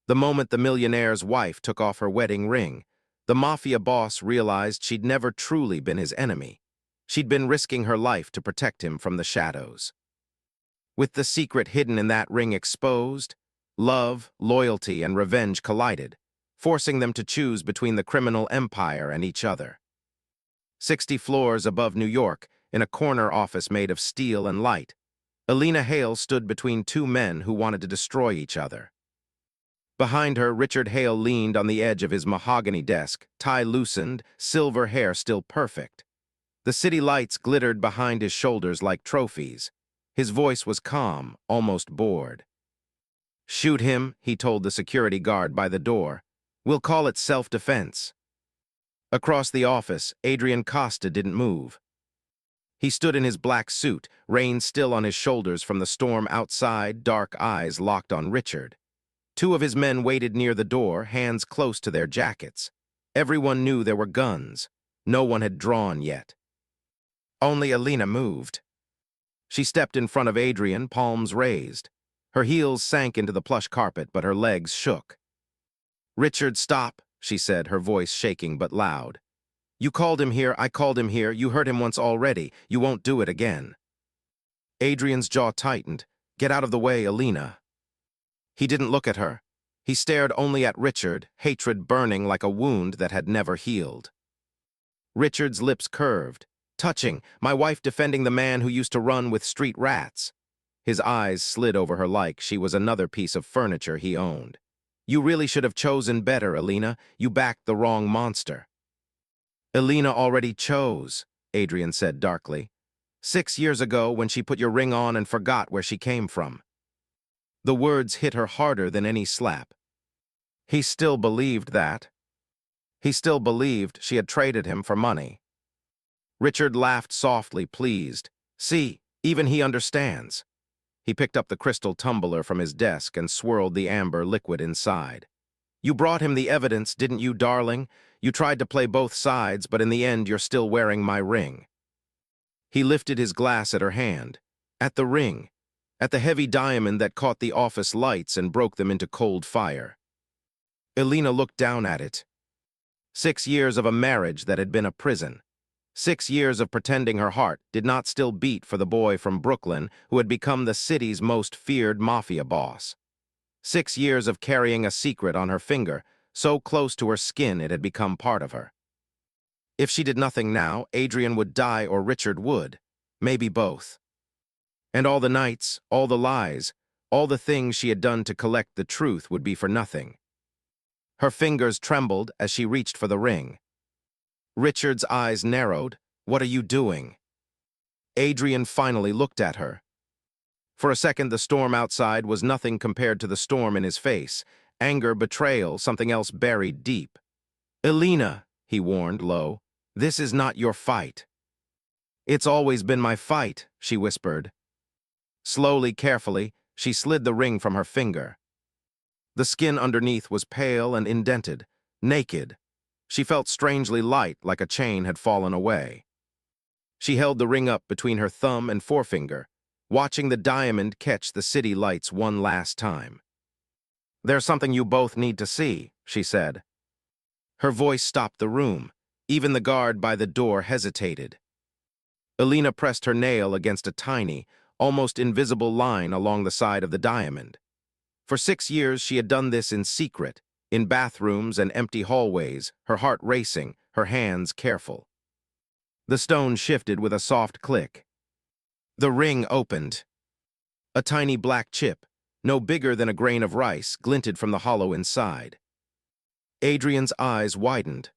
The moment the millionaire's wife took off her wedding ring, the Mafia boss realized she'd never truly been his enemy. She'd been risking her life to protect him from the shadows. With the secret hidden in that ring exposed, love, loyalty, and revenge collided, forcing them to choose between the criminal empire and each other. 60 floors above New York, in a corner office made of steel and light, Elena Hale stood between two men who wanted to destroy each other. Behind her, Richard Hale leaned on the edge of his mahogany desk, tie loosened, silver hair still perfect. The city lights glittered behind his shoulders like trophies. His voice was calm, almost bored. "Shoot him," he told the security guard by the door. "We'll call it self-defense." Across the office, Adrian Costa didn't move. He stood in his black suit, reins still on his shoulders from the storm outside, dark eyes locked on Richard. Two of his men waited near the door, hands close to their jackets. Everyone knew there were guns. No one had drawn yet. Only Elena moved. She stepped in front of Adrian, palms raised. Her heels sank into the plush carpet, but her legs shook. "Richard, stop," she said, her voice shaking but loud. "You called him here, I called him here, you hurt him once already, you won't do it again." Adrian's jaw tightened. "Get out of the way, Elena." He didn't look at her. He stared only at Richard, hatred burning like a wound that had never healed. Richard's lips curved. "Touching, my wife defending the man who used to run with street rats." His eyes slid over her like she was another piece of furniture he owned. "You really should have chosen better, Elena. You backed the wrong monster." "Elena already chose," Adrian said darkly. 6 years ago when she put your ring on and forgot where she came from." The words hit her harder than any slap. He still believed that. He still believed she had traded him for money. Richard laughed softly, pleased. "See, even he understands." He picked up the crystal tumbler from his desk and swirled the amber liquid inside. "You brought him the evidence, didn't you, darling? You tried to play both sides, but in the end you're still wearing my ring." He lifted his glass at her hand. At the ring. At the heavy diamond that caught the office lights and broke them into cold fire. Elena looked down at it. 6 years of a marriage that had been a prison. 6 years of pretending her heart did not still beat for the boy from Brooklyn who had become the city's most feared mafia boss. 6 years of carrying a secret on her finger, so close to her skin it had become part of her. If she did nothing now, Adrian would die or Richard would. Maybe both. And all the nights, all the lies, all the things she had done to collect the truth would be for nothing. Her fingers trembled as she reached for the ring. Richard's eyes narrowed. "What are you doing?" Adrian finally looked at her. For a second, the storm outside was nothing compared to the storm in his face. Anger, betrayal, something else buried deep. "Elena," he warned low, "this is not your fight." "It's always been my fight," she whispered. Slowly, carefully, she slid the ring from her finger. The skin underneath was pale and indented, naked. She felt strangely light, like a chain had fallen away. She held the ring up between her thumb and forefinger, watching the diamond catch the city lights one last time. "There's something you both need to see," she said. Her voice stopped the room. Even the guard by the door hesitated. Elena pressed her nail against a tiny, almost invisible line along the side of the diamond. For 6 years she had done this in secret, in bathrooms and empty hallways, her heart racing, her hands careful. The stone shifted with a soft click. The ring opened. A tiny black chip, no bigger than a grain of rice, glinted from the hollow inside. Adrian's eyes widened.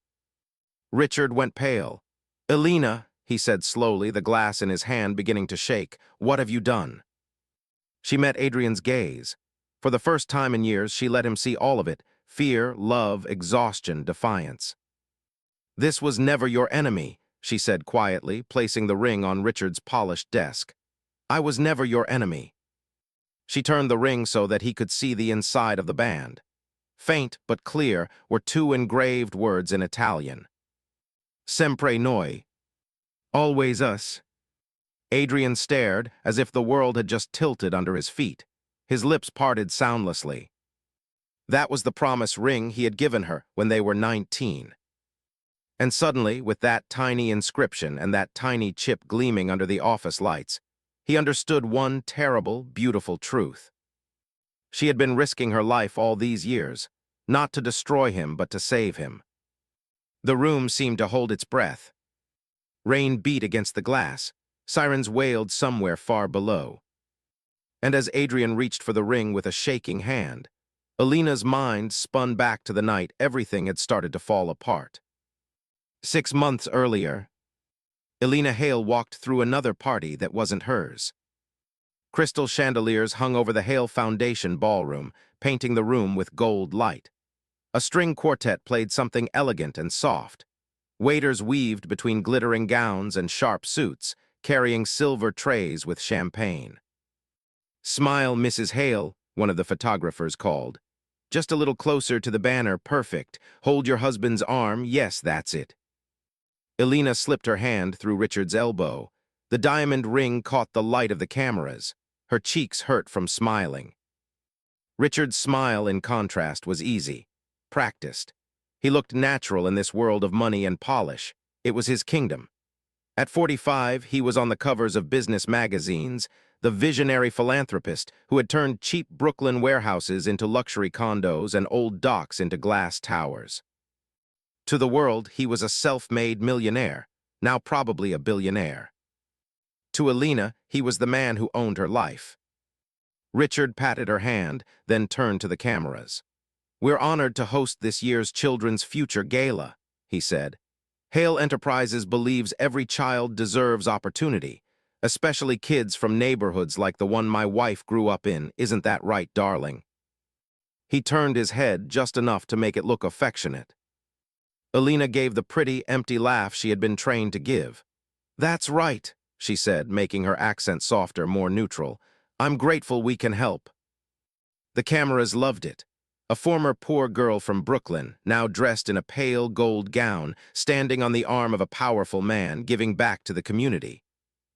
Richard went pale. "Elena," he said slowly, the glass in his hand beginning to shake, "what have you done?" She met Adrian's gaze. For the first time in years, she let him see all of it: fear, love, exhaustion, defiance. "This was never your enemy," she said quietly, placing the ring on Richard's polished desk. "I was never your enemy." She turned the ring so that he could see the inside of the band. Faint but clear were 2 engraved words in Italian. "Sempre noi." Always us. Adrian stared, as if the world had just tilted under his feet. His lips parted soundlessly. That was the promise ring he had given her when they were 19. And suddenly, with that tiny inscription and that tiny chip gleaming under the office lights, he understood one terrible, beautiful truth. She had been risking her life all these years, not to destroy him but to save him. The room seemed to hold its breath. Rain beat against the glass. Sirens wailed somewhere far below. And as Adrian reached for the ring with a shaking hand, Elena's mind spun back to the night everything had started to fall apart. 6 months earlier, Elena Hale walked through another party that wasn't hers. Crystal chandeliers hung over the Hale Foundation ballroom, painting the room with gold light. A string quartet played something elegant and soft. Waiters weaved between glittering gowns and sharp suits, carrying silver trays with champagne. "Smile, Mrs. Hale," one of the photographers called. "Just a little closer to the banner, perfect. Hold your husband's arm, yes, that's it." Elena slipped her hand through Richard's elbow. The diamond ring caught the light of the cameras. Her cheeks hurt from smiling. Richard's smile, in contrast, was easy, practiced. He looked natural in this world of money and polish. It was his kingdom. At 45, he was on the covers of business magazines, the visionary philanthropist who had turned cheap Brooklyn warehouses into luxury condos and old docks into glass towers. To the world, he was a self-made millionaire, now probably a billionaire. To Elena, he was the man who owned her life. Richard patted her hand, then turned to the cameras. "We're honored to host this year's Children's Future Gala," he said. "Hale Enterprises believes every child deserves opportunity, especially kids from neighborhoods like the one my wife grew up in. Isn't that right, darling?" He turned his head just enough to make it look affectionate. Elena gave the pretty, empty laugh she had been trained to give. "That's right," she said, making her accent softer, more neutral. "I'm grateful we can help." The cameras loved it. A former poor girl from Brooklyn, now dressed in a pale gold gown, standing on the arm of a powerful man, giving back to the community.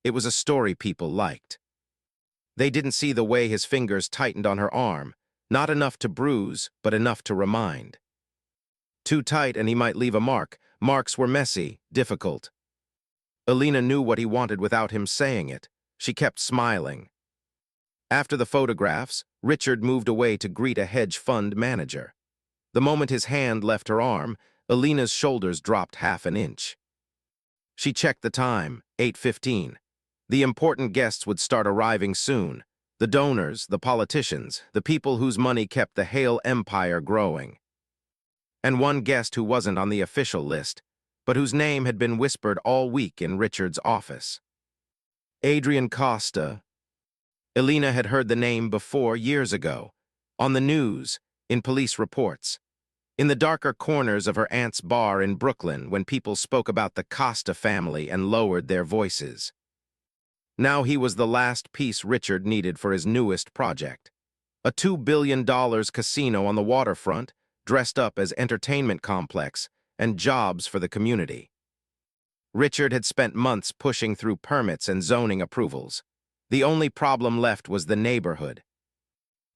It was a story people liked. They didn't see the way his fingers tightened on her arm, not enough to bruise, but enough to remind. Too tight and he might leave a mark. Marks were messy, difficult. Elena knew what he wanted without him saying it. She kept smiling. After the photographs, Richard moved away to greet a hedge fund manager. The moment his hand left her arm, Elena's shoulders dropped half an inch. She checked the time, 8:15. The important guests would start arriving soon. The donors, the politicians, the people whose money kept the Hale empire growing. And one guest who wasn't on the official list, but whose name had been whispered all week in Richard's office. Adrian Costa. Elena had heard the name before years ago, on the news, in police reports, in the darker corners of her aunt's bar in Brooklyn when people spoke about the Costa family and lowered their voices. Now he was the last piece Richard needed for his newest project. A $2 billion casino on the waterfront, dressed up as entertainment complex, and jobs for the community. Richard had spent months pushing through permits and zoning approvals. The only problem left was the neighborhood.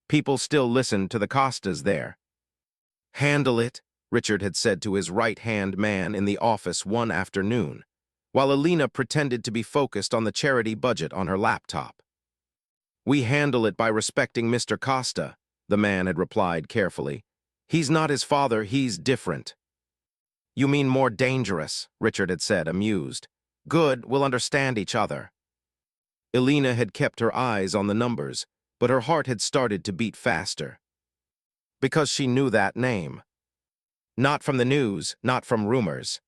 People still listened to the Costas there. "Handle it," Richard had said to his right-hand man in the office one afternoon, while Elena pretended to be focused on the charity budget on her laptop. "We handle it by respecting Mr. Costa," the man had replied carefully. "He's not his father, he's different." "You mean more dangerous," Richard had said, amused. "Good, we'll understand each other." Elena had kept her eyes on the numbers, but her heart had started to beat faster. Because she knew that name. Not from the news, not from rumors.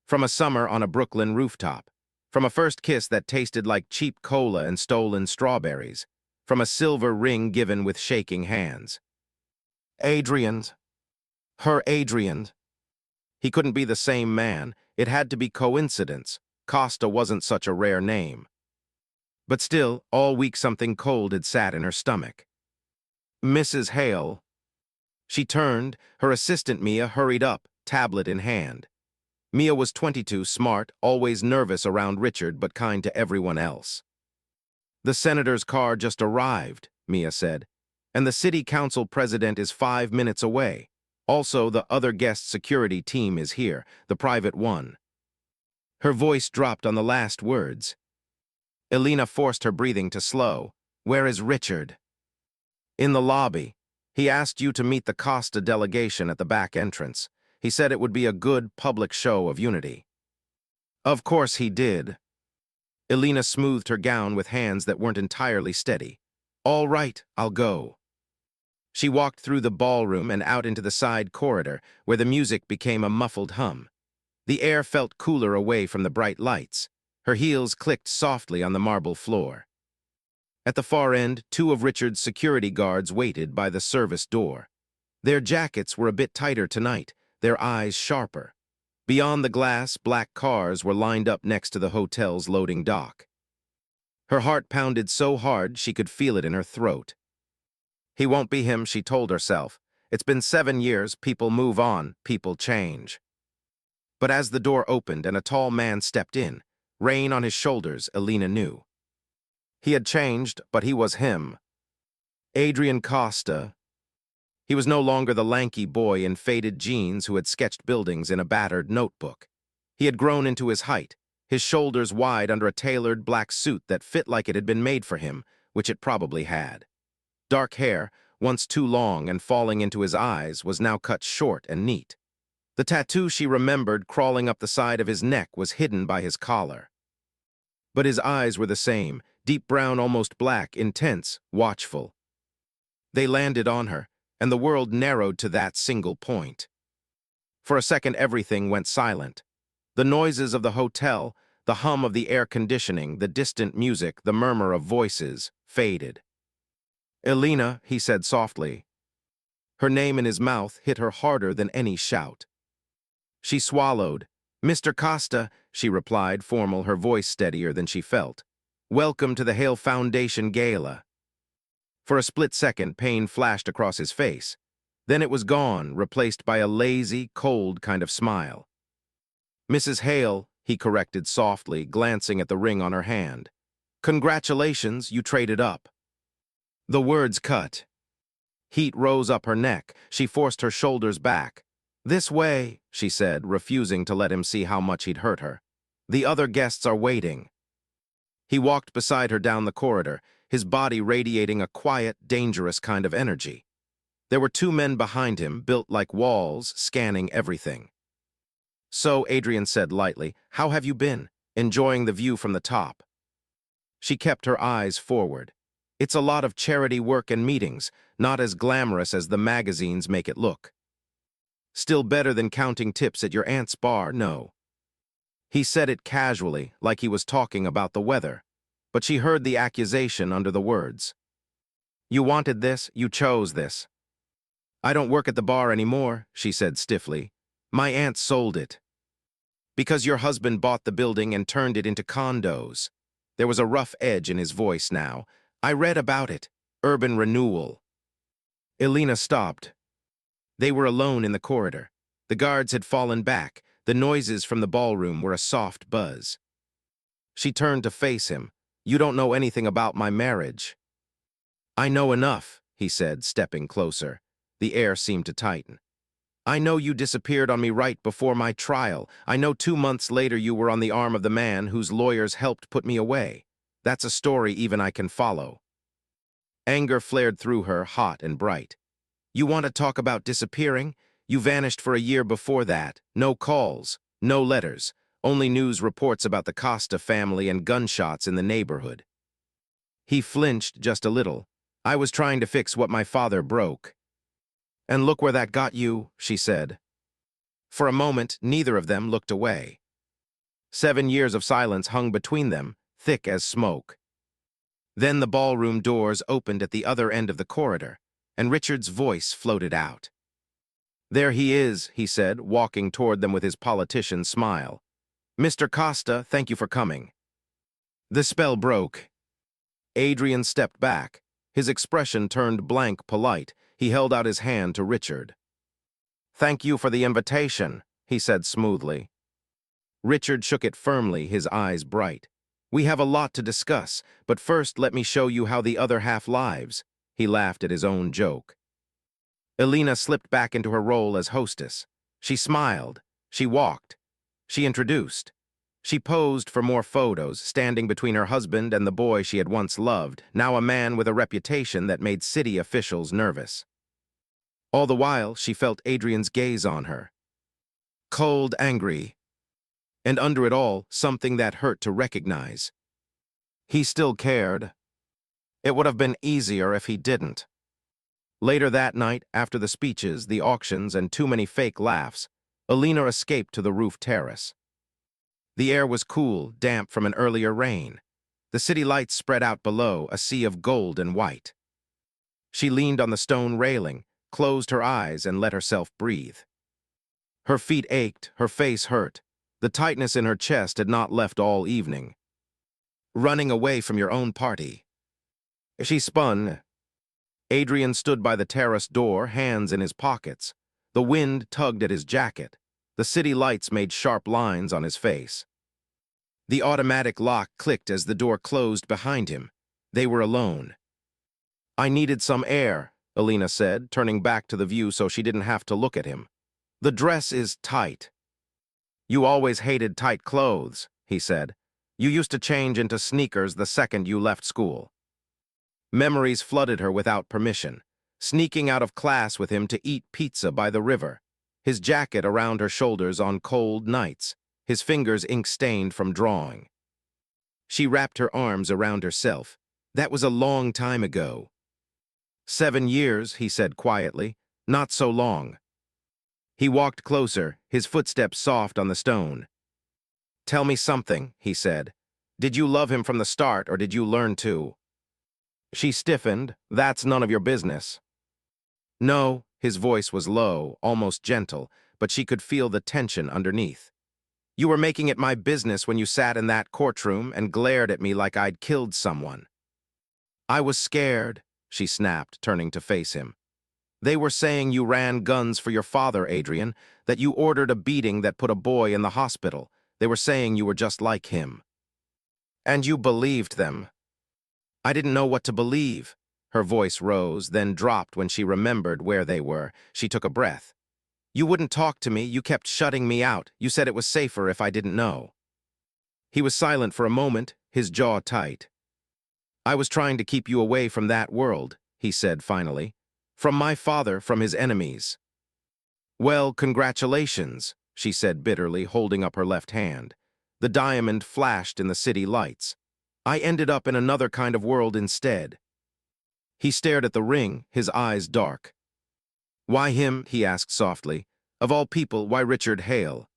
From a summer on a Brooklyn rooftop. From a first kiss that tasted like cheap cola and stolen strawberries. From a silver ring given with shaking hands. Adrian. Her Adrian. He couldn't be the same man. It had to be coincidence. Costa wasn't such a rare name. But still, all week something cold had sat in her stomach. "Mrs. Hale." She turned. Her assistant Mia hurried up, tablet in hand. Mia was 22, smart, always nervous around Richard but kind to everyone else. "The senator's car just arrived," Mia said, And the city council president is 5 minutes away. Also, the other guest security team is here, the private one. Her voice dropped on the last words. Elena forced her breathing to slow. Where is Richard? In the lobby. He asked you to meet the Costa delegation at the back entrance. He said it would be a good public show of unity. Of course he did. Elena smoothed her gown with hands that weren't entirely steady. All right, I'll go. She walked through the ballroom and out into the side corridor, where the music became a muffled hum. The air felt cooler away from the bright lights. Her heels clicked softly on the marble floor. At the far end, 2 of Richard's security guards waited by the service door. Their jackets were a bit tighter tonight, their eyes sharper. Beyond the glass, black cars were lined up next to the hotel's loading dock. Her heart pounded so hard she could feel it in her throat. He won't be him, she told herself. It's been 7 years, people move on, people change. But as the door opened and a tall man stepped in, rain on his shoulders, Elena knew. He had changed, but he was him. Adrian Costa. He was no longer the lanky boy in faded jeans who had sketched buildings in a battered notebook. He had grown into his height, his shoulders wide under a tailored black suit that fit like it had been made for him, which it probably had. Dark hair, once too long and falling into his eyes, was now cut short and neat. The tattoo she remembered crawling up the side of his neck was hidden by his collar. But his eyes were the same, deep brown, almost black, intense, watchful. They landed on her, and the world narrowed to that single point. For a second, everything went silent. The noises of the hotel, the hum of the air conditioning, the distant music, the murmur of voices, faded. Elena, he said softly. Her name in his mouth hit her harder than any shout. She swallowed. Mr. Costa, she replied, formal, her voice steadier than she felt. Welcome to the Hale Foundation Gala. For a split second, pain flashed across his face. Then it was gone, replaced by a lazy, cold kind of smile. Mrs. Hale, he corrected softly, glancing at the ring on her hand. Congratulations, you traded up. The words cut. Heat rose up her neck. She forced her shoulders back. This way, she said, refusing to let him see how much he'd hurt her. The other guests are waiting. He walked beside her down the corridor, his body radiating a quiet, dangerous kind of energy. There were 2 men behind him, built like walls, scanning everything. So, Adrian said lightly, how have you been? Enjoying the view from the top? She kept her eyes forward. It's a lot of charity work and meetings, not as glamorous as the magazines make it look. Still better than counting tips at your aunt's bar, no. He said it casually, like he was talking about the weather, but she heard the accusation under the words. You wanted this, you chose this. I don't work at the bar anymore, she said stiffly. My aunt sold it. Because your husband bought the building and turned it into condos. There was a rough edge in his voice now. I read about it. Urban renewal. Elena stopped. They were alone in the corridor. The guards had fallen back. The noises from the ballroom were a soft buzz. She turned to face him. You don't know anything about my marriage. I know enough, he said, stepping closer. The air seemed to tighten. I know you disappeared on me right before my trial. I know 2 months later you were on the arm of the man whose lawyers helped put me away. That's a story even I can follow. Anger flared through her, hot and bright. You want to talk about disappearing? You vanished for a year before that. No calls, no letters, only news reports about the Costa family and gunshots in the neighborhood. He flinched just a little. I was trying to fix what my father broke. And look where that got you, she said. For a moment, neither of them looked away. 7 years of silence hung between them, thick as smoke. Then the ballroom doors opened at the other end of the corridor, and Richard's voice floated out. There he is, he said, walking toward them with his politician smile. Mr. Costa, thank you for coming. The spell broke. Adrian stepped back. His expression turned blank polite. He held out his hand to Richard. Thank you for the invitation, he said smoothly. Richard shook it firmly, his eyes bright. We have a lot to discuss, but first let me show you how the other half lives. He laughed at his own joke. Elena slipped back into her role as hostess. She smiled. She walked. She introduced. She posed for more photos, standing between her husband and the boy she had once loved, now a man with a reputation that made city officials nervous. All the while, she felt Adrian's gaze on her. Cold, angry, and under it all, something that hurt to recognize. He still cared. It would have been easier if he didn't. Later that night, after the speeches, the auctions, and too many fake laughs, Elena escaped to the roof terrace. The air was cool, damp from an earlier rain. The city lights spread out below, a sea of gold and white. She leaned on the stone railing, closed her eyes, and let herself breathe. Her feet ached, her face hurt. The tightness in her chest had not left all evening. Running away from your own party. She spun. Adrian stood by the terrace door, hands in his pockets. The wind tugged at his jacket. The city lights made sharp lines on his face. The automatic lock clicked as the door closed behind him. They were alone. I needed some air, Elena said, turning back to the view so she didn't have to look at him. The dress is tight. You always hated tight clothes, he said. You used to change into sneakers the second you left school. Memories flooded her without permission, sneaking out of class with him to eat pizza by the river, his jacket around her shoulders on cold nights, his fingers ink-stained from drawing. She wrapped her arms around herself. That was a long time ago. 7 years, he said quietly. Not so long. He walked closer, his footsteps soft on the stone. Tell me something, he said. Did you love him from the start, or did you learn to? She stiffened. That's none of your business. No, his voice was low, almost gentle, but she could feel the tension underneath. You were making it my business when you sat in that courtroom and glared at me like I'd killed someone. I was scared, she snapped, turning to face him. They were saying you ran guns for your father, Adrian, that you ordered a beating that put a boy in the hospital. They were saying you were just like him. And you believed them. I didn't know what to believe. Her voice rose, then dropped when she remembered where they were. She took a breath. You wouldn't talk to me, you kept shutting me out. You said it was safer if I didn't know. He was silent for a moment, his jaw tight. I was trying to keep you away from that world, he said finally. From my father, from his enemies. Well, congratulations, she said bitterly, holding up her left hand. The diamond flashed in the city lights. I ended up in another kind of world instead. He stared at the ring, his eyes dark. Why him, he asked softly. Of all people, why Richard Hale?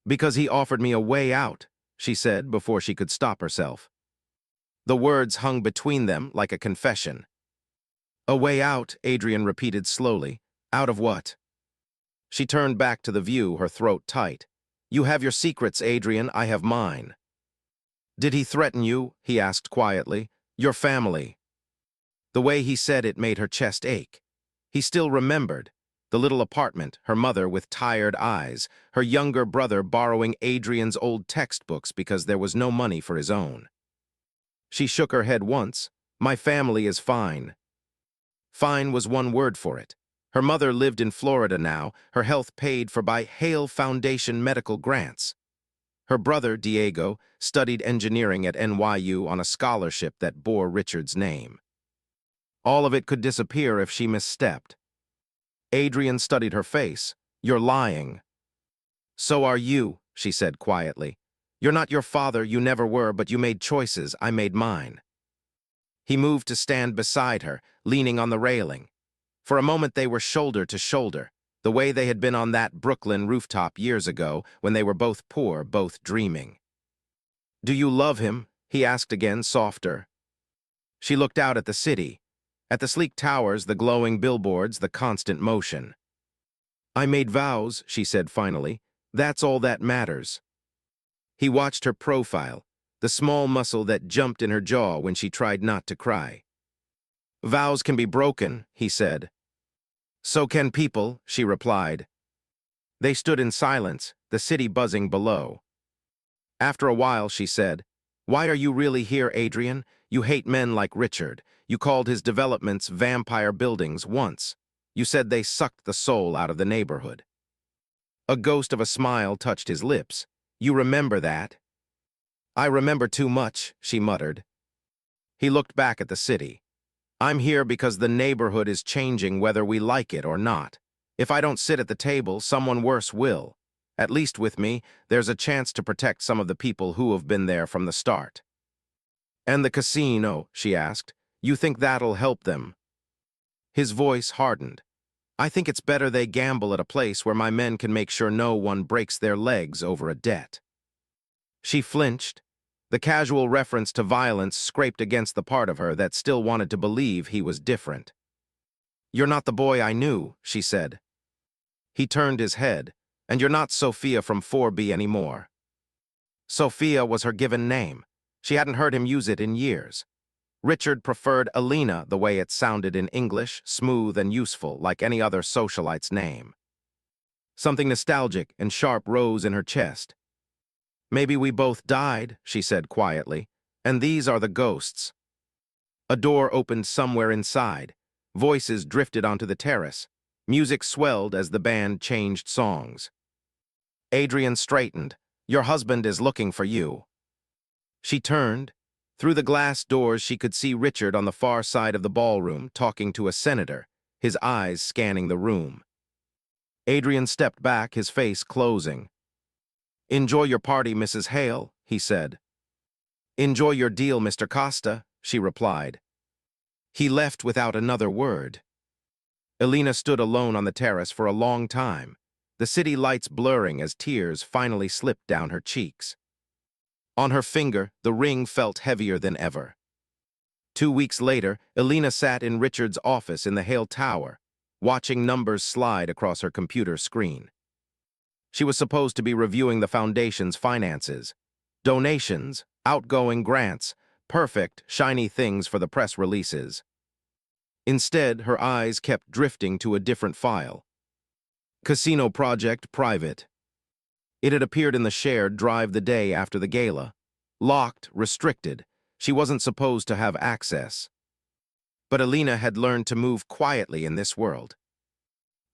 Because he offered me a way out, she said before she could stop herself. The words hung between them like a confession. A way out, Adrian repeated slowly. Out of what? She turned back to the view, her throat tight. You have your secrets, Adrian, I have mine. Did he threaten you? He asked quietly. Your family. The way he said it made her chest ache. He still remembered. The little apartment, her mother with tired eyes, her younger brother borrowing Adrian's old textbooks because there was no money for his own. She shook her head once. My family is fine. Fine was one word for it. Her mother lived in Florida now, her health paid for by Hale Foundation medical grants. Her brother, Diego, studied engineering at NYU on a scholarship that bore Richard's name. All of it could disappear if she misstepped. Adrian studied her face. You're lying. So are you, she said quietly. You're not your father, you never were, but you made choices, I made mine. He moved to stand beside her, leaning on the railing. For a moment they were shoulder to shoulder, the way they had been on that Brooklyn rooftop years ago when they were both poor, both dreaming. Do you love him? He asked again, softer. She looked out at the city, at the sleek towers, the glowing billboards, the constant motion. I made vows, she said finally. That's all that matters. He watched her profile, the small muscle that jumped in her jaw when she tried not to cry. Vows can be broken, he said. So can people, she replied. They stood in silence, the city buzzing below. After a while, she said, Why are you really here, Adrian? You hate men like Richard. You called his developments vampire buildings once. You said they sucked the soul out of the neighborhood. A ghost of a smile touched his lips. You remember that? I remember too much, she muttered. He looked back at the city. I'm here because the neighborhood is changing whether we like it or not. If I don't sit at the table, someone worse will. At least with me, there's a chance to protect some of the people who have been there from the start. And the casino, she asked, you think that'll help them? His voice hardened. I think it's better they gamble at a place where my men can make sure no one breaks their legs over a debt. She flinched. The casual reference to violence scraped against the part of her that still wanted to believe he was different. You're not the boy I knew, she said. He turned his head. And you're not Sophia from 4B anymore. Sophia was her given name. She hadn't heard him use it in years. Richard preferred Elena the way it sounded in English, smooth and useful, like any other socialite's name. Something nostalgic and sharp rose in her chest. Maybe we both died, she said quietly, and these are the ghosts. A door opened somewhere inside. Voices drifted onto the terrace. Music swelled as the band changed songs. Adrian straightened. Your husband is looking for you. She turned. Through the glass doors she could see Richard on the far side of the ballroom talking to a senator, his eyes scanning the room. Adrian stepped back, his face closing. Enjoy your party, Mrs. Hale, he said. Enjoy your deal, Mr. Costa, she replied. He left without another word. Elena stood alone on the terrace for a long time, the city lights blurring as tears finally slipped down her cheeks. On her finger, the ring felt heavier than ever. 2 weeks later, Elena sat in Richard's office in the Hale Tower, watching numbers slide across her computer screen. She was supposed to be reviewing the foundation's finances. Donations, outgoing grants, perfect, shiny things for the press releases. Instead, her eyes kept drifting to a different file. Casino project, private. It had appeared in the shared drive the day after the gala. Locked, restricted. She wasn't supposed to have access. But Elena had learned to move quietly in this world.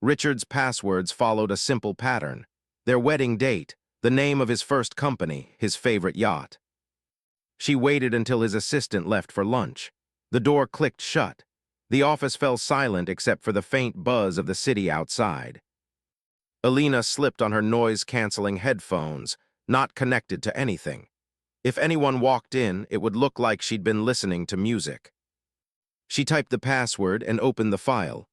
Richard's passwords followed a simple pattern. Their wedding date, the name of his first company, his favorite yacht. She waited until his assistant left for lunch. The door clicked shut. The office fell silent except for the faint buzz of the city outside. Elena slipped on her noise-canceling headphones, not connected to anything. If anyone walked in, it would look like she'd been listening to music. She typed the password and opened the file.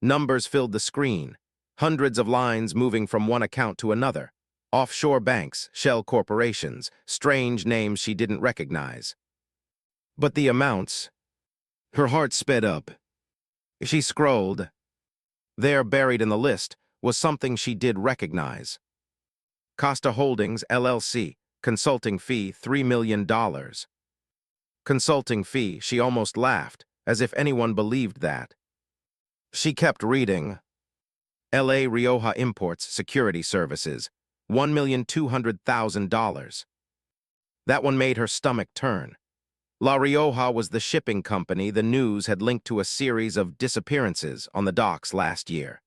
Numbers filled the screen, hundreds of lines moving from one account to another. Offshore banks, shell corporations, strange names she didn't recognize. But the amounts... Her heart sped up. She scrolled. There, buried in the list, was something she did recognize. Costa Holdings, LLC, consulting fee $3 million. Consulting fee, she almost laughed, as if anyone believed that. She kept reading. L.A. Rioja Imports Security Services, $1,200,000. That one made her stomach turn. La Rioja was the shipping company the news had linked to a series of disappearances on the docks last year.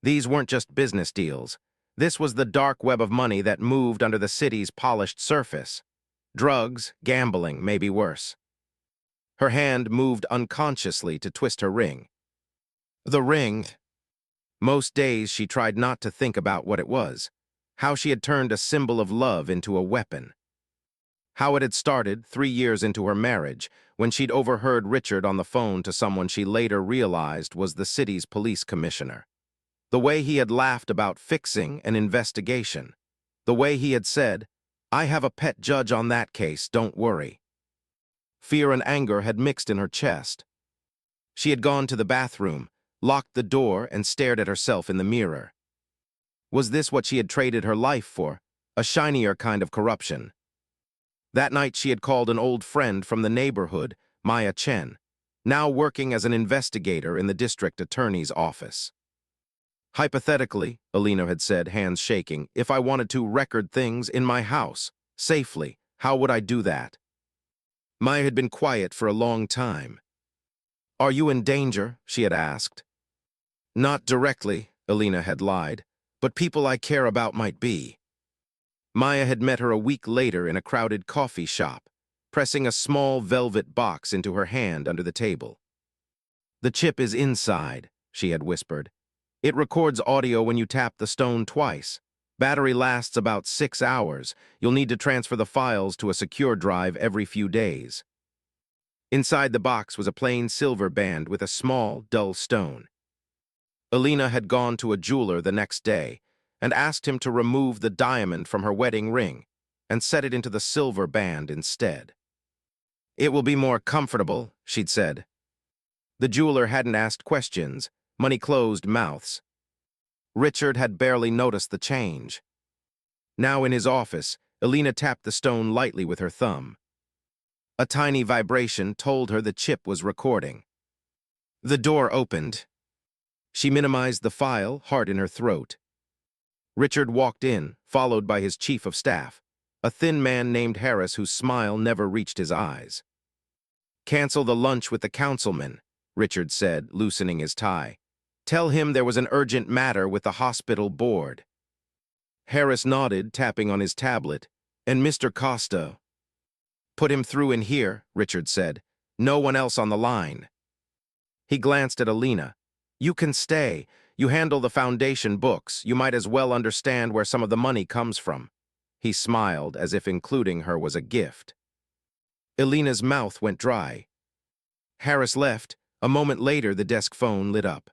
These weren't just business deals. This was the dark web of money that moved under the city's polished surface. Drugs, gambling, maybe worse. Her hand moved unconsciously to twist her ring. The ring. Most days she tried not to think about what it was, how she had turned a symbol of love into a weapon. How it had started 3 years into her marriage, when she'd overheard Richard on the phone to someone she later realized was the city's police commissioner. The way he had laughed about fixing an investigation. The way he had said, I have a pet judge on that case, don't worry. Fear and anger had mixed in her chest. She had gone to the bathroom, locked the door, and stared at herself in the mirror. Was this what she had traded her life for? A shinier kind of corruption. That night she had called an old friend from the neighborhood, Maya Chen, now working as an investigator in the district attorney's office. Hypothetically, Elena had said, hands shaking, if I wanted to record things in my house, safely, how would I do that? Maya had been quiet for a long time. "Are you in danger?" she had asked. "Not directly," Elena had lied, "but people I care about might be." Maya had met her a week later in a crowded coffee shop, pressing a small velvet box into her hand under the table. "The chip is inside," she had whispered. "It records audio when you tap the stone twice. Battery lasts about 6 hours. You'll need to transfer the files to a secure drive every few days." Inside the box was a plain silver band with a small, dull stone. Elena had gone to a jeweler the next day and asked him to remove the diamond from her wedding ring and set it into the silver band instead. "It will be more comfortable," she'd said. The jeweler hadn't asked questions, money-closed mouths. Richard had barely noticed the change. Now in his office, Elena tapped the stone lightly with her thumb. A tiny vibration told her the chip was recording. The door opened. She minimized the file, heart in her throat. Richard walked in, followed by his chief of staff, a thin man named Harris whose smile never reached his eyes. "Cancel the lunch with the councilman," Richard said, loosening his tie. "Tell him there was an urgent matter with the hospital board." Harris nodded, tapping on his tablet. "And Mr. Costa?" "Put him through in here," Richard said. "No one else on the line." He glanced at Elena. "You can stay. You handle the foundation books. You might as well understand where some of the money comes from." He smiled, as if including her was a gift. Elena's mouth went dry. Harris left. A moment later, the desk phone lit up.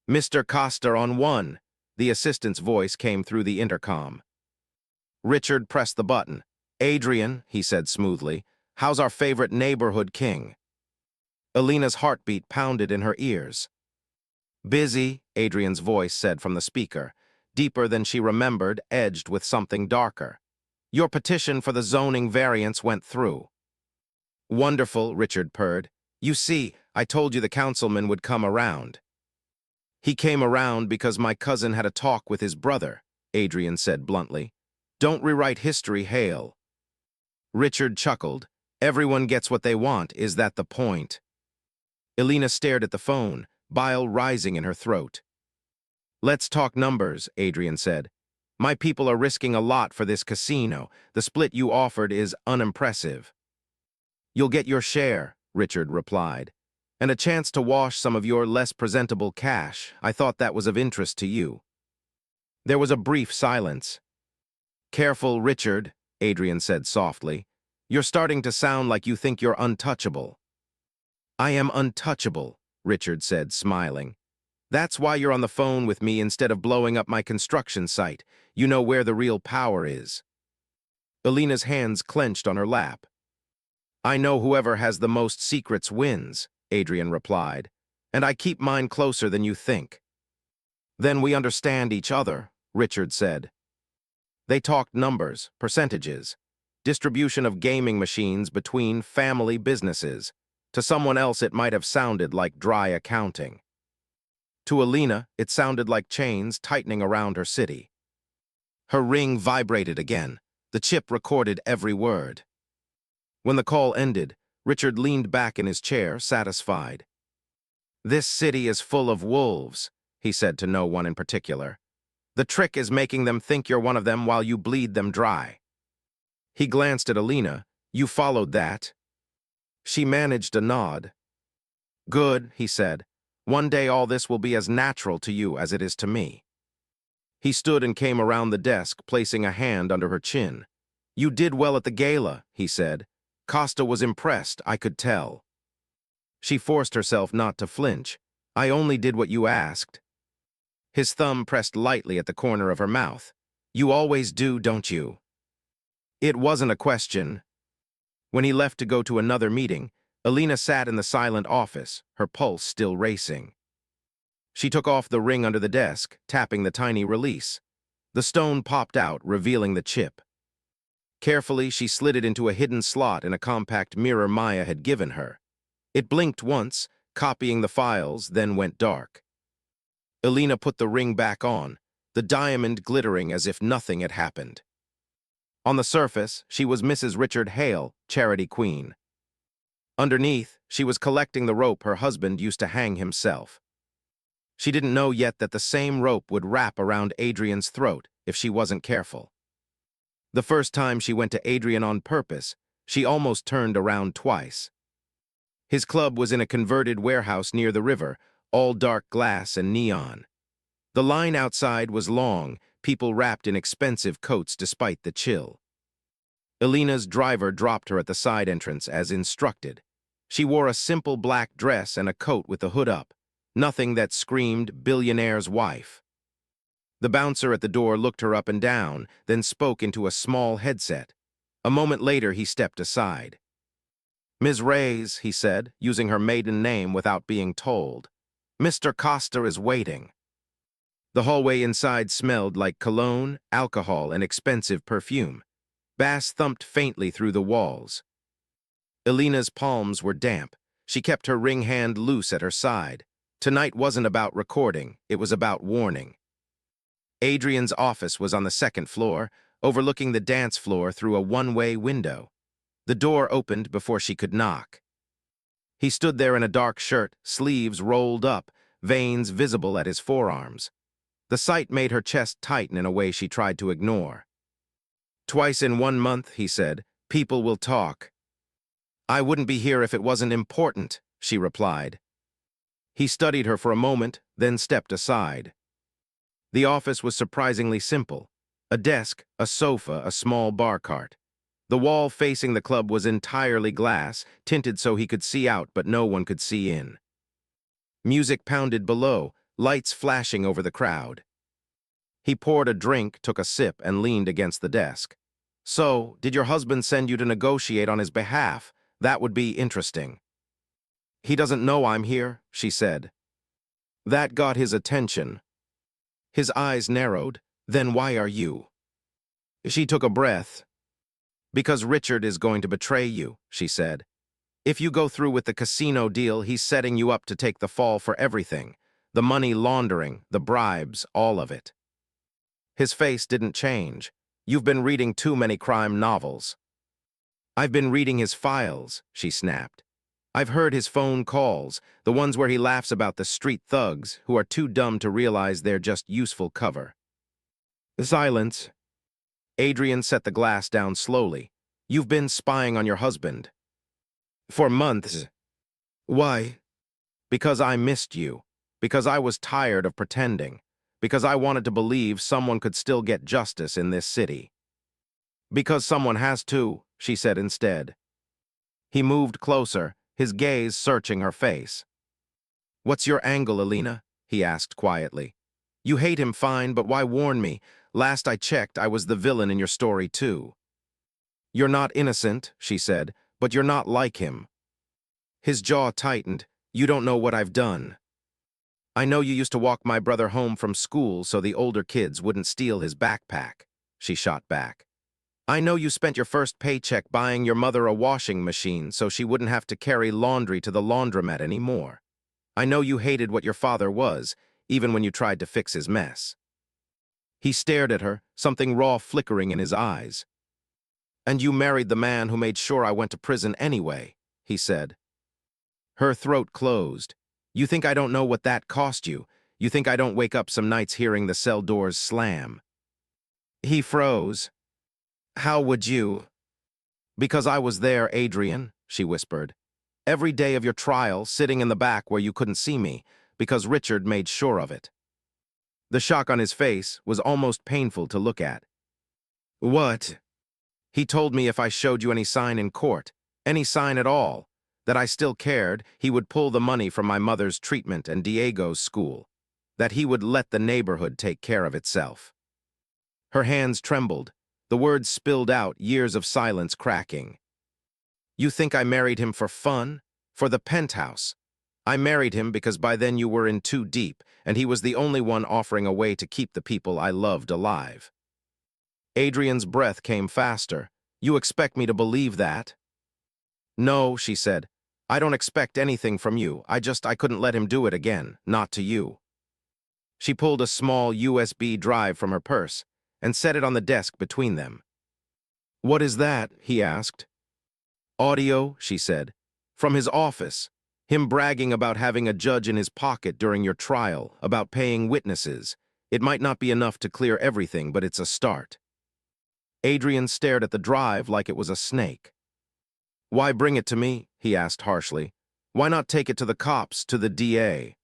"Mr. Costa on one," the assistant's voice came through the intercom. Richard pressed the button. "Adrian," he said smoothly, "how's our favorite neighborhood king?" Elena's heartbeat pounded in her ears. "Busy," Adrian's voice said from the speaker, deeper than she remembered, edged with something darker. "Your petition for the zoning variance went through." "Wonderful," Richard purred. "You see, I told you the councilman would come around." "He came around because my cousin had a talk with his brother," Adrian said bluntly. "Don't rewrite history, Hale." Richard chuckled. "Everyone gets what they want, is that the point?" Elena stared at the phone, bile rising in her throat. "Let's talk numbers," Adrian said. "My people are risking a lot for this casino. The split you offered is unimpressive." "You'll get your share," Richard replied, "and a chance to wash some of your less presentable cash. I thought that was of interest to you." There was a brief silence. "Careful, Richard," Adrian said softly. "You're starting to sound like you think you're untouchable." "I am untouchable," Richard said, smiling. "That's why you're on the phone with me instead of blowing up my construction site. You know where the real power is." Elena's hands clenched on her lap. "I know whoever has the most secrets wins," Adrian replied, "and I keep mine closer than you think." "Then we understand each other," Richard said. They talked numbers, percentages, distribution of gaming machines between family businesses. To someone else, it might have sounded like dry accounting. To Elena, it sounded like chains tightening around her city. Her ring vibrated again. The chip recorded every word. When the call ended, Richard leaned back in his chair, satisfied. "This city is full of wolves," he said to no one in particular. "The trick is making them think you're one of them while you bleed them dry." He glanced at Elena. "You followed that?" She managed a nod. "Good," he said. "One day all this will be as natural to you as it is to me." He stood and came around the desk, placing a hand under her chin. "You did well at the gala," he said. "Costa was impressed, I could tell." She forced herself not to flinch. "I only did what you asked." His thumb pressed lightly at the corner of her mouth. "You always do, don't you?" It wasn't a question. When he left to go to another meeting, Elena sat in the silent office, her pulse still racing. She took off the ring under the desk, tapping the tiny release. The stone popped out, revealing the chip. Carefully, she slid it into a hidden slot in a compact mirror Maya had given her. It blinked once, copying the files, then went dark. Elena put the ring back on, the diamond glittering as if nothing had happened. On the surface, she was Mrs. Richard Hale, charity queen. Underneath, she was collecting the rope her husband used to hang himself. She didn't know yet that the same rope would wrap around Adrian's throat if she wasn't careful. The first time she went to Adrian on purpose, she almost turned around twice. His club was in a converted warehouse near the river, all dark glass and neon. The line outside was long, people wrapped in expensive coats despite the chill. Elena's driver dropped her at the side entrance as instructed. She wore a simple black dress and a coat with the hood up, nothing that screamed billionaire's wife. The bouncer at the door looked her up and down, then spoke into a small headset. A moment later, he stepped aside. "Ms. Reyes," he said, using her maiden name without being told. "Mr. Costa is waiting." The hallway inside smelled like cologne, alcohol, and expensive perfume. Bass thumped faintly through the walls. Elena's palms were damp. She kept her ring hand loose at her side. Tonight wasn't about recording, it was about warning. Adrian's office was on the second floor, overlooking the dance floor through a one-way window. The door opened before she could knock. He stood there in a dark shirt, sleeves rolled up, veins visible at his forearms. The sight made her chest tighten in a way she tried to ignore. "Twice in 1 month," he said, "people will talk." "I wouldn't be here if it wasn't important," she replied. He studied her for a moment, then stepped aside. The office was surprisingly simple. A desk, a sofa, a small bar cart. The wall facing the club was entirely glass, tinted so he could see out but no one could see in. Music pounded below, lights flashing over the crowd. He poured a drink, took a sip, and leaned against the desk. "So, did your husband send you to negotiate on his behalf? That would be interesting." "He doesn't know I'm here," she said. That got his attention. His eyes narrowed. "Then why are you?" She took a breath. "Because Richard is going to betray you," she said. "If you go through with the casino deal, he's setting you up to take the fall for everything. The money laundering, the bribes, all of it." His face didn't change. "You've been reading too many crime novels." "I've been reading his files," she snapped. "I've heard his phone calls, the ones where he laughs about the street thugs who are too dumb to realize they're just useful cover." Silence. Adrian set the glass down slowly. "You've been spying on your husband." "For months." "Why?" "Because I missed you. Because I was tired of pretending. Because I wanted to believe someone could still get justice in this city." "Because someone has to," she said instead. He moved closer, his gaze searching her face. "What's your angle, Elena?" he asked quietly. "You hate him fine, but why warn me? Last I checked, I was the villain in your story too." "You're not innocent," she said, "but you're not like him." His jaw tightened. "You don't know what I've done." "I know you used to walk my brother home from school so the older kids wouldn't steal his backpack," she shot back. "I know you spent your first paycheck buying your mother a washing machine so she wouldn't have to carry laundry to the laundromat anymore. I know you hated what your father was, even when you tried to fix his mess." He stared at her, something raw flickering in his eyes. "And you married the man who made sure I went to prison anyway," he said. Her throat closed. "You think I don't know what that cost you? You think I don't wake up some nights hearing the cell doors slam?" He froze. "How would you?" "Because I was there, Adrian," she whispered. "Every day of your trial, sitting in the back where you couldn't see me, because Richard made sure of it." The shock on his face was almost painful to look at. "What?" "He told me if I showed you any sign in court, any sign at all, that I still cared, he would pull the money from my mother's treatment and Diego's school, that he would let the neighborhood take care of itself." Her hands trembled. The words spilled out, years of silence cracking. "You think I married him for fun? For the penthouse? I married him because by then you were in too deep, and he was the only one offering a way to keep the people I loved alive." Adrian's breath came faster. "You expect me to believe that?" "No," she said. "I don't expect anything from you. I couldn't let him do it again, not to you." She pulled a small USB drive from her purse and set it on the desk between them. "What is that?" he asked. "Audio," she said. From his office. Him bragging about having a judge in his pocket during your trial, about paying witnesses. It might not be enough to clear everything, but it's a start. Adrian stared at the drive like it was a snake. Why bring it to me? He asked harshly. Why not take it to the cops, to the DA?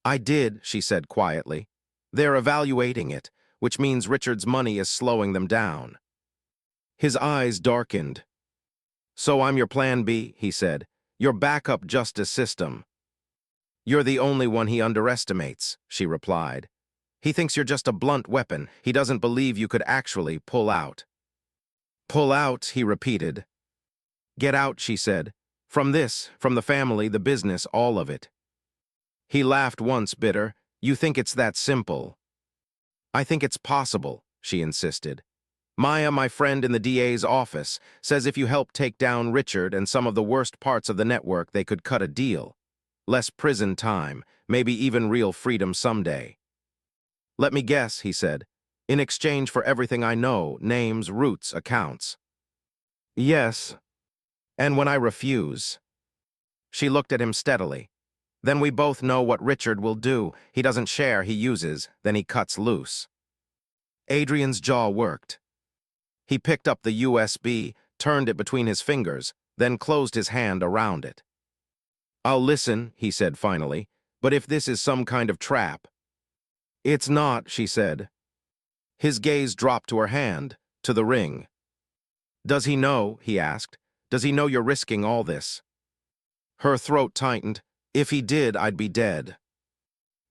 I did, she said quietly. They're evaluating it, which means Richard's money is slowing them down. His eyes darkened. So I'm your plan B, he said. Your backup justice system. You're the only one he underestimates, she replied. He thinks you're just a blunt weapon. He doesn't believe you could actually pull out. Pull out, he repeated. Get out, she said. From this, from the family, the business, all of it. He laughed once, bitter. You think it's that simple. I think it's possible, she insisted. Maya, my friend in the DA's office, says if you help take down Richard and some of the worst parts of the network, they could cut a deal. Less prison time, maybe even real freedom someday. Let me guess, he said. In exchange for everything I know, names, routes, accounts. Yes. And when I refuse? She looked at him steadily. Then we both know what Richard will do. He doesn't share, he uses, then he cuts loose. Adrian's jaw worked. He picked up the USB, turned it between his fingers, then closed his hand around it. I'll listen, he said finally, but if this is some kind of trap. It's not, she said. His gaze dropped to her hand, to the ring. Does he know, he asked. Does he know you're risking all this? Her throat tightened. If he did, I'd be dead.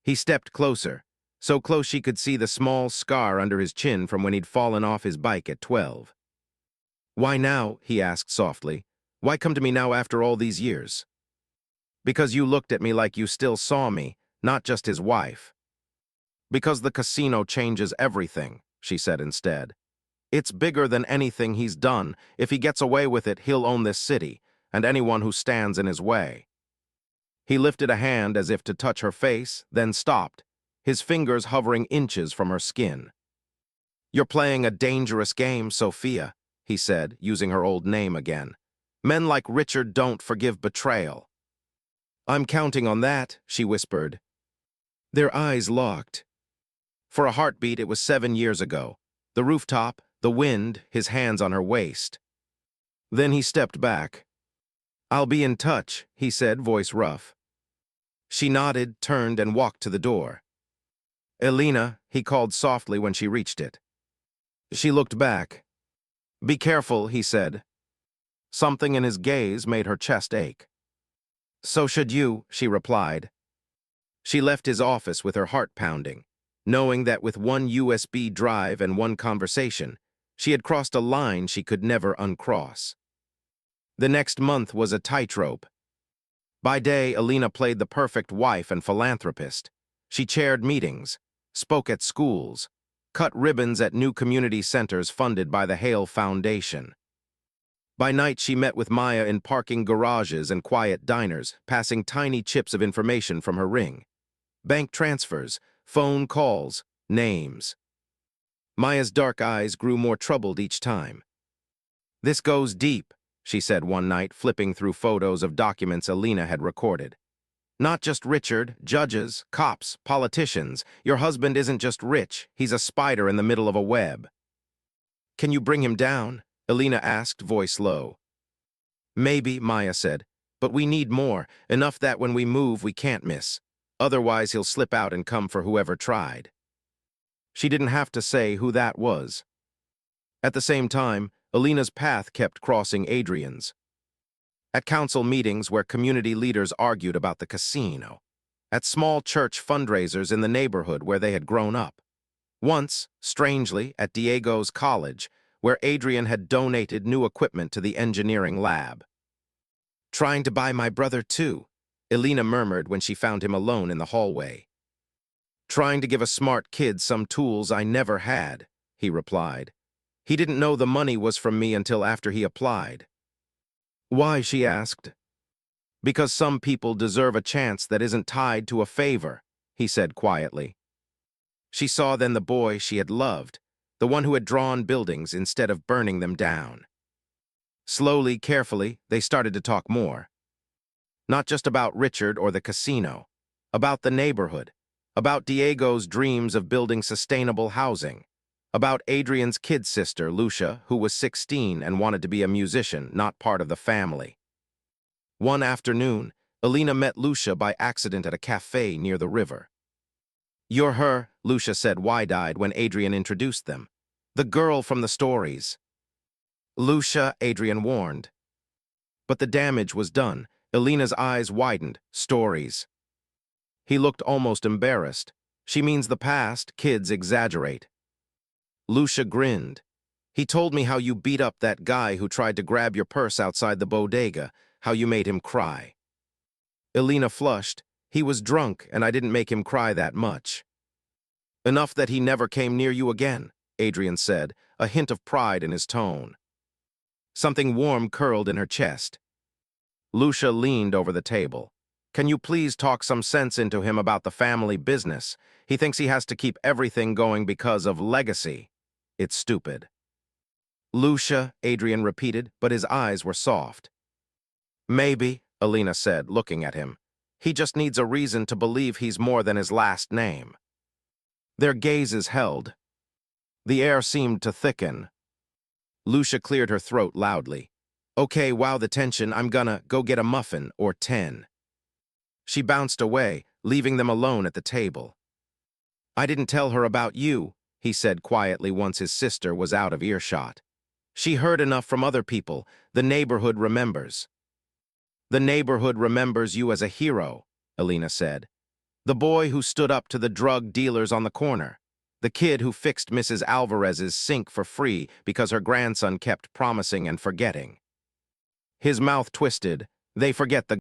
He stepped closer, so close she could see the small scar under his chin from when he'd fallen off his bike at 12. Why now, he asked softly. Why come to me now after all these years? Because you looked at me like you still saw me, not just his wife. Because the casino changes everything, she said instead. It's bigger than anything he's done. If he gets away with it, he'll own this city, and anyone who stands in his way. He lifted a hand as if to touch her face, then stopped, his fingers hovering inches from her skin. You're playing a dangerous game, Sophia, he said, using her old name again. Men like Richard don't forgive betrayal. I'm counting on that, she whispered. Their eyes locked. For a heartbeat, it was 7 years ago. The rooftop, the wind, his hands on her waist. Then he stepped back. I'll be in touch, he said, voice rough. She nodded, turned, and walked to the door. Elena, he called softly when she reached it. She looked back. Be careful, he said. Something in his gaze made her chest ache. So should you, she replied. She left his office with her heart pounding, knowing that with one USB drive and one conversation, she had crossed a line she could never uncross. The next month was a tightrope. By day, Elena played the perfect wife and philanthropist. She chaired meetings, spoke at schools, cut ribbons at new community centers funded by the Hale Foundation. By night, she met with Maya in parking garages and quiet diners, passing tiny chips of information from her ring. Bank transfers, phone calls, names. Maya's dark eyes grew more troubled each time. This goes deep, she said one night, flipping through photos of documents Elena had recorded. Not just Richard, judges, cops, politicians. Your husband isn't just rich, he's a spider in the middle of a web. Can you bring him down? Elena asked, voice low. Maybe, Maya said, but we need more, enough that when we move we can't miss. Otherwise he'll slip out and come for whoever tried. She didn't have to say who that was. At the same time, Elena's path kept crossing Adrian's. At council meetings where community leaders argued about the casino. At small church fundraisers in the neighborhood where they had grown up. Once, strangely, at Diego's college, where Adrian had donated new equipment to the engineering lab. Trying to buy my brother too, Elena murmured when she found him alone in the hallway. Trying to give a smart kid some tools I never had, he replied. He didn't know the money was from me until after he applied. Why, she asked. Because some people deserve a chance that isn't tied to a favor, he said quietly. She saw then the boy she had loved, the one who had drawn buildings instead of burning them down. Slowly, carefully, they started to talk more. Not just about Richard or the casino. About the neighborhood. About Diego's dreams of building sustainable housing. About Adrian's kid sister, Lucia, who was 16 and wanted to be a musician, not part of the family. One afternoon, Elena met Lucia by accident at a cafe near the river. "You're her," Lucia said wide-eyed when Adrian introduced them. "The girl from the stories." "Lucia," Adrian warned. But the damage was done. Elena's eyes widened. "Stories." He looked almost embarrassed. "She means the past. Kids exaggerate." Lucia grinned. "He told me how you beat up that guy who tried to grab your purse outside the bodega, how you made him cry." Elena flushed. "He was drunk, and I didn't make him cry that much." "Enough that he never came near you again," Adrian said, a hint of pride in his tone. Something warm curled in her chest. Lucia leaned over the table. "Can you please talk some sense into him about the family business? He thinks he has to keep everything going because of legacy. It's stupid." "Lucia," Adrian repeated, but his eyes were soft. "Maybe," Elena said, looking at him. "He just needs a reason to believe he's more than his last name." Their gazes held. The air seemed to thicken. Lucia cleared her throat loudly. "Okay, wow the tension, I'm gonna go get a muffin or 10. She bounced away, leaving them alone at the table. "I didn't tell her about you," he said quietly once his sister was out of earshot. "She heard enough from other people. The neighborhood remembers." "The neighborhood remembers you as a hero," Elena said. "The boy who stood up to the drug dealers on the corner. The kid who fixed Mrs. Alvarez's sink for free because her grandson kept promising and forgetting." His mouth twisted. "They forget the